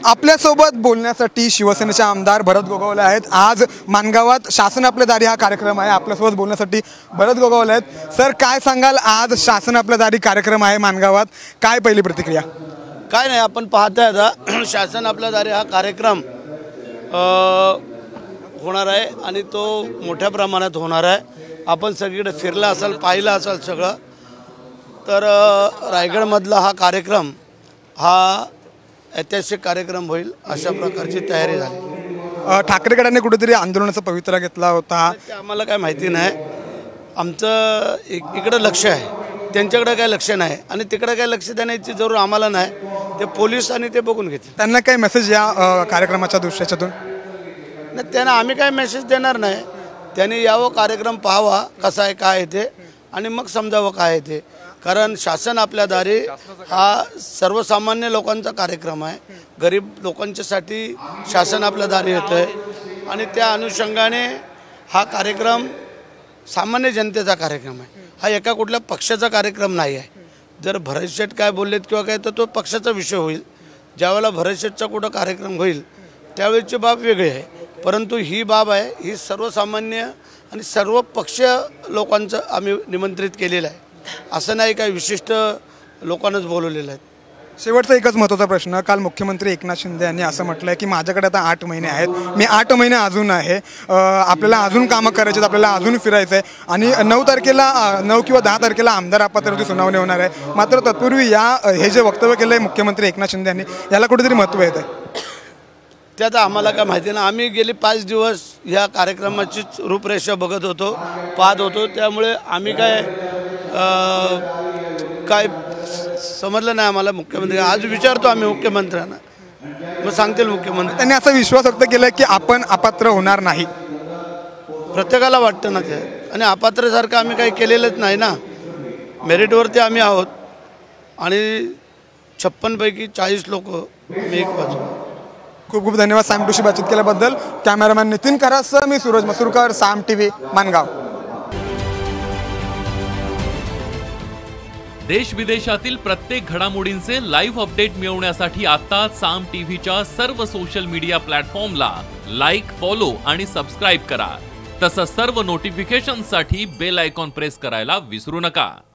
आपल्यासोबत बोलण्यासाठी शिवसेनेचे आमदार भरत गोगावले आहेत। आज मानगावात शासन आपल्या दारी हा कार्यक्रम आहे। आपल्यासोबत बोलण्यासाठी भरत गोगावले आहेत। सर, काय सांगाल, आज शासन आपल्या दारी कार्यक्रम आहे मानगावात, काय पहिली प्रतिक्रिया? काय नाही, आपण पाहताय आता शासन आपल्या दारी हा कार्यक्रम होणार आहे आणि तो मोठ्या प्रमाणात होणार आहे। आपण सगळीकडे फिरला असाल, पाहिलं असाल सगळं, तर रायगडमधला हा कार्यक्रम हा ऐतिहासिक कार्यक्रम होईल अशा प्रकारची तयारी झाली। ठाकरे गटाने कुठेतरी आंदोलनाचा पवित्रा घेतला होता, ते आम्हाला काय माहिती नाही। आमचं इकडे लक्ष आहे, त्यांच्याकडे काय लक्ष नाही आणि तिकडे काय लक्ष देण्याची जरूर आम्हाला नाही। ते पोलीस आणि ते बघून घेतील। त्यांना काय मेसेज या कार्यक्रमाच्या दृश्यातून? नाही, त्यांना आम्ही काय मेसेज देणार नाही। त्यांनी यावं, कार्यक्रम पाहावा कसा आहे काय आहे ते, आणि मग समजावं काय आहे ते। कारण शासन आपल्या दारी हा सर्वसामान्य लोकांचा कार्यक्रम आहे। गरीब लोकांच्यासाठी शासन आपल्या दारी येतं आहे आणि त्या अनुषंगाने हा कार्यक्रम सामान्य जनतेचा कार्यक्रम आहे। हा एका कुठल्या पक्षाचा कार्यक्रम नाही आहे। जर भरत शेठ काय बोललेत किंवा काय, तर तो पक्षाचा विषय होईल। ज्यावेळेला भरत शेठचा कुठं कार्यक्रम होईल त्यावेळेची बाब वेगळी आहे, परंतु ही बाब आहे ही सर्वसामान्य आणि सर्व पक्षीय लोकांचं आम्ही निमंत्रित केलेलं आहे। असं नाही काय विशिष्ट लोकांनाच बोलवलेलं आहे। शेवटचा एकच महत्त्वाचा प्रश्न, काल मुख्यमंत्री एकनाथ शिंदे यांनी असं म्हटलं आहे की माझ्याकडे आता 8 महिने आहेत, मी 8 महिने अजून आहे, आपल्याला अजून कामं करायची आहेत, आपल्याला अजून फिरायचं आहे आणि 9 किंवा 10 तारखेला आमदार अपात्रतेची सुनावणी होणार आहे। मात्र तत्पूर्वी हे जे वक्तव्य केलं आहे मुख्यमंत्री एकनाथ शिंदे यांनी, याला कुठेतरी महत्त्व येत आहे। ते आता आम्हाला काय माहिती ना, आम्ही गेली 5 दिवस या कार्यक्रमाचीच रूपरेषा बघत होतो, पाहत होतो, त्यामुळे आम्ही काय समजलं नाही आम्हाला। मुख्यमंत्री आज विचारतो आम्ही मुख्यमंत्र्यांना, मग सांगतील मुख्यमंत्री। त्यांनी असा विश्वास व्यक्त केला की आपण अपात्र होणार नाही। प्रत्येकाला वाटतं ना ते, आणि अपात्रसारखं आम्ही काही केलेलंच नाही ना। मेरिटवरती आम्ही आहोत आणि 56 पैकी 40 लोक आम्ही एक बाजू। खूप खूप धन्यवाद साम टीव्हीशी बातचीत केल्याबद्दल। कॅमेरामॅन नितीन करासह मी सूरज मसूरकर, साम टीव्ही, मानगाव। देश विदेशातील प्रत्येक घडामोडींचे लाईव्ह अपडेट मिळवण्यासाठी आता साम टीव्हीच्या सर्व सोशल मीडिया प्लॅटफॉर्मला लाईक, फॉलो आणि सबस्क्राईब करा। तसंच सर्व नोटिफिकेशनसाठी बेल आयकॉन प्रेस करायला विसरू नका।